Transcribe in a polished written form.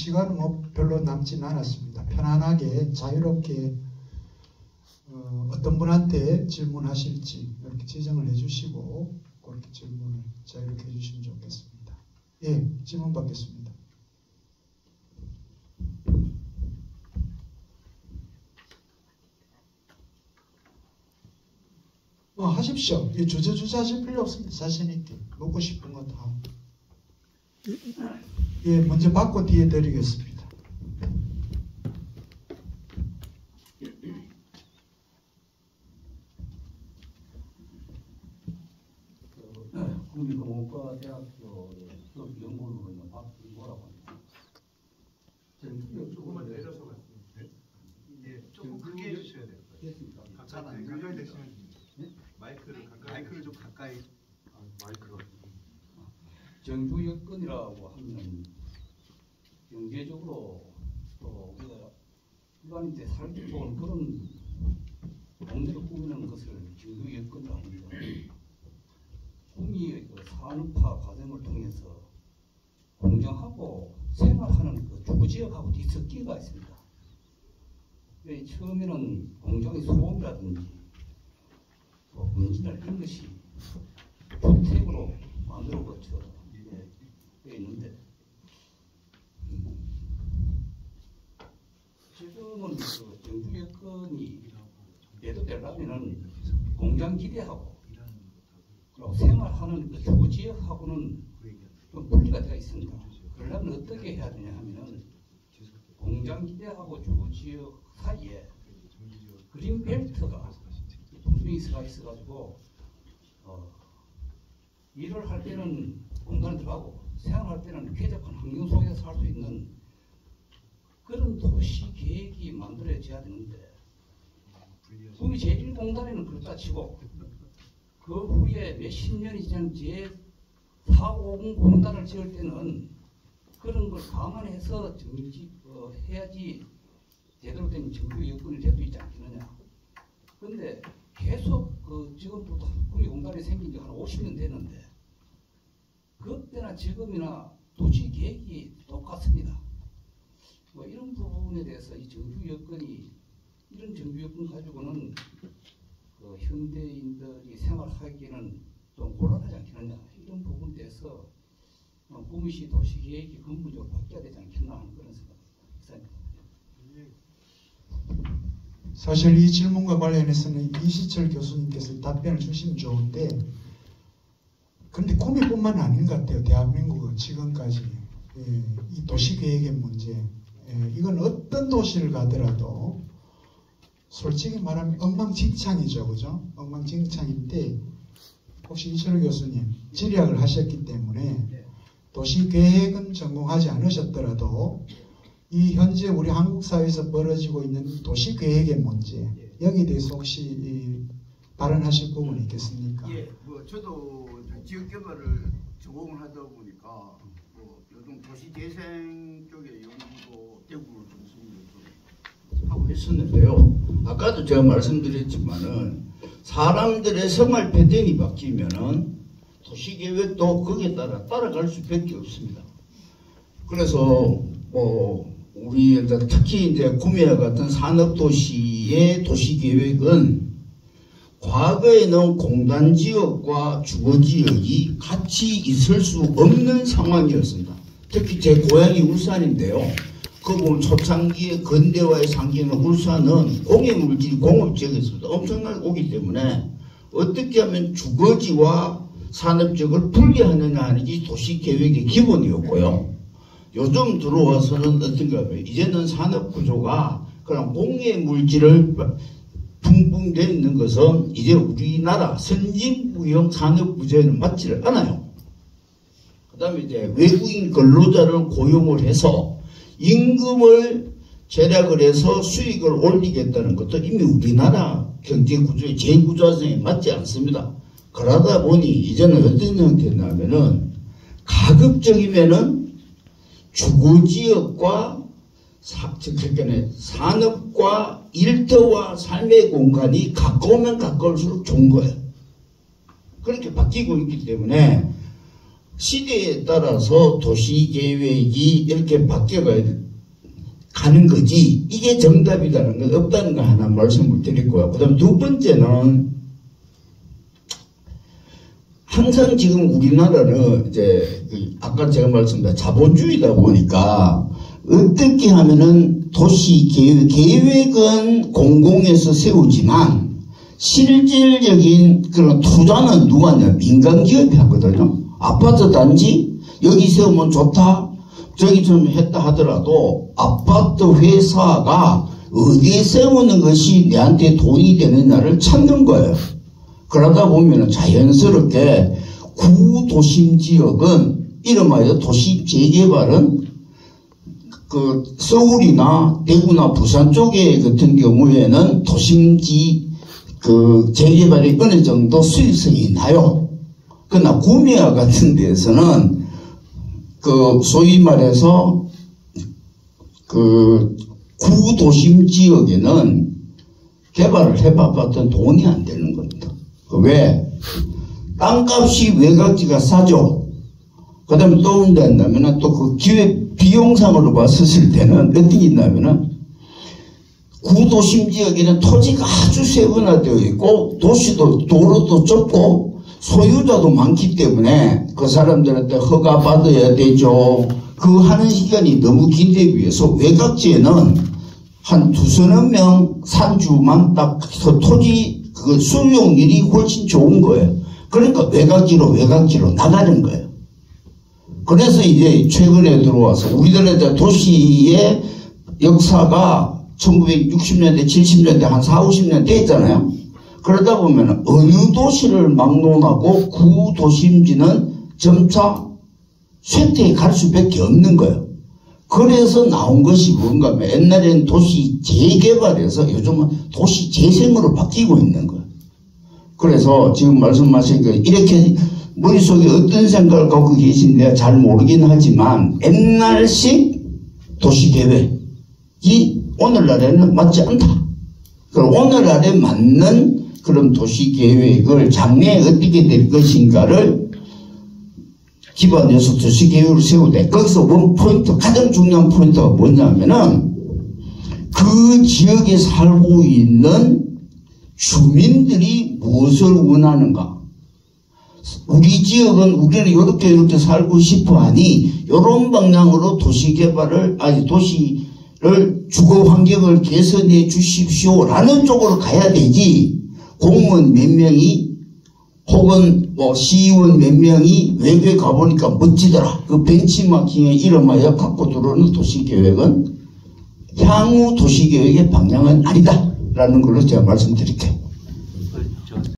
시간은 뭐 별로 남진 않았습니다. 편안하게 자유롭게 어떤 분한테 질문하실지 이렇게 지정을 해주시고 그렇게 질문을 자유롭게 해주시면 좋겠습니다. 예, 질문 받겠습니다. 하십시오. 주저하실 필요 없습니다. 자신 있게 묻고 싶은 거 다. 예, 먼저 받고 뒤에 드리겠습니다. 국립공업과대학교의 수업연구원으로 있는 박이모라고 합니다. 조금만 내려서 말씀해. 예, 조금 크게 해주셔야 돼요. 됐습니까? 가까이 대시면 마이크를 좀 가까이. 마이크가. 정규 여건이라고 하면 경제적으로 또 우리가 일반인들 살기 좋은 그런 동네를 꾸미는 것을 정규 여건이라고 합니다. 꿈이 그 산업화 과정을 통해서 공정하고 생활하는 그 주거지역하고 뒤섞기가 있습니다. 처음에는 공장의 소음이라든지 먼지나 이런 것이 주택으로 만들어 거쳐 되어 있는데 지금은 그 정부 여건이 배도되려면은 공장 기대하고 그리고 생활하는 그 주거지역하고는 좀 분리가 되어 있습니다. 그러려면 어떻게 해야 되냐 하면은 공장 기대하고 주거지역 사이에 그린벨트가 분명히 있어가지고 일을 할 때는 공간에 들어가고 생활할 때는 쾌적한 환경 속에서 살 수 있는 그런 도시 계획이 만들어져야 되는데 우리 제1공단에는 그렇다 치고 그 후에 몇십 년이 지난 제450 공단을 지을 때는 그런 걸 감안해서 해야지 제대로 된 정부 여건이 될 수 있지 않겠느냐. 그런데 계속 지금부터 우리 공단이 생긴 지 한 50년 됐는데 그때나 지금이나 도시 계획이 똑같습니다. 뭐 이런 부분에 대해서 이 정부 여건이 이런 정부 여건 가지고는 그 현대인들이 생활하기에는 좀 곤란하지 않겠느냐. 이런 부분에 대해서 꿈이시 도시 계획이 근본적으로 바뀌어야 되지 않겠나 하는 그런 생각입니다. 사실 이 질문과 관련해서는 이시철 교수님께서 답변을 주시면 좋은데 그런데 꿈이뿐만 아닌 것 같아요. 대한민국은 지금까지 이 도시계획의 문제 이건 어떤 도시를 가더라도 솔직히 말하면 엉망진창이죠. 그죠? 엉망진창인데 혹시 이철 교수님 지리학을 하셨기 때문에 도시계획은 전공하지 않으셨더라도 이 현재 우리 한국 사회에서 벌어지고 있는 도시계획의 문제 여기에 대해서 혹시 발언하실 부분이 있겠습니까? 예, 뭐 저도 지역개발을 전공을 하다 보니까 뭐 요즘 도시재생 쪽에 연구도 대구를 중심으로 하고 있었는데요. 아까도 제가 말씀드렸지만은 사람들의 생활 패턴이 바뀌면은 도시계획도 거기에 따라갈 수밖에 없습니다. 그래서 뭐 우리 특히 이제 구미와 같은 산업도시의 도시계획은 과거에는 공단지역과 주거지역이 같이 있을 수 없는 상황이었습니다. 특히 제 고향이 울산인데요. 그 보면 초창기에 근대화의 상징인 울산은 공해물질이 공업지역에서부터 엄청나게 오기 때문에 어떻게 하면 주거지와 산업지역을 분리하느냐 하는 게 도시계획의 기본이었고요. 요즘 들어와서는 어떤가 하면 이제는 산업구조가 그냥 공해물질을 붕붕되어 있는 것은 이제 우리나라 선진부형 산업구조에는 맞지를 않아요. 그 다음에 이제 외국인 근로자를 고용을 해서 임금을 절약을 해서 수익을 올리겠다는 것도 이미 우리나라 경제구조의 제2구조화성에 맞지 않습니다. 그러다 보니 이제는 어떤 형태냐면은 가급적이면은 주거지역과 산업과 일터와 삶의 공간이 가까우면 가까울수록 좋은 거예요. 그렇게 바뀌고 있기 때문에 시대에 따라서 도시계획이 이렇게 바뀌어가야 가는 거지 이게 정답이라는 건 없다는 거 하나 말씀을 드리고요. 그 다음 두 번째는 항상 지금 우리나라는 이제 아까 제가 말씀드린 자본주의다 보니까 어떻게 하면은 도시 계획은 공공에서 세우지만 실질적인 그런 투자는 누가 하냐 민간 기업이 하거든요. 아파트 단지 여기 세우면 좋다 저기 좀 했다 하더라도 아파트 회사가 어디에 세우는 것이 내한테 돈이 되느냐를 찾는 거예요. 그러다 보면 자연스럽게 구도심 지역은 이름하여 도시 재개발은 그 서울이나 대구나 부산 쪽에 같은 경우에는 도심지 그 재개발이 어느 정도 수익성이 나요. 그러나 구미와 같은 데에서는 그 소위 말해서 그 구도심 지역에는 개발을 해봐봤던 돈이 안 되는 겁니다. 왜? 땅값이 외곽지가 싸죠. 그 다음에 또 온다면 또 그 기획 비용상으로 봤을 때는 어떻게 있냐면은 구도심 지역에는 토지가 아주 세분화되어 있고 도시도 도로도 좁고 소유자도 많기 때문에 그 사람들한테 허가 받아야 되죠. 그 하는 시간이 너무 긴데 비해서 외곽지에는 한 두서너 명 산주만 딱 그 토지 그 수용률이 훨씬 좋은 거예요. 그러니까 외곽지로 나가는 거예요. 그래서 이제 최근에 들어와서 우리나라 도시의 역사가 1960년대, 70년대 한 4, 50년 됐잖아요. 그러다 보면 어느 도시를 막론하고 구도심지는 점차 쇠퇴해 갈 수밖에 없는 거예요. 그래서 나온 것이 뭔가 하면 옛날에는 도시 재개발에서 요즘은 도시 재생으로 바뀌고 있는 거예요. 그래서 지금 말씀하신 거 이렇게 머릿속에 어떤 생각을 갖고 계신데 잘 모르긴 하지만 옛날식 도시계획이 오늘날에는 맞지 않다. 그럼 오늘날에 맞는 그런 도시계획을 장래에 어떻게 될 것인가를 기반해서 도시계획을 세울 때 거기서 원 포인트, 가장 중요한 포인트가 뭐냐면은 그 지역에 살고 있는 주민들이 무엇을 원하는가. 우리 지역은 우리는 이렇게 살고 싶어 하니 이런 방향으로 도시개발을 도시를 주거 환경을 개선해 주십시오라는 쪽으로 가야 되지. 공무원 몇 명이 혹은 뭐 시의원 몇 명이 외국에 가보니까 멋지더라. 그 벤치마킹에 이름하여 갖고 들어오는 도시계획은 향후 도시계획의 방향은 아니다 라는 걸로 제가 말씀드릴게요.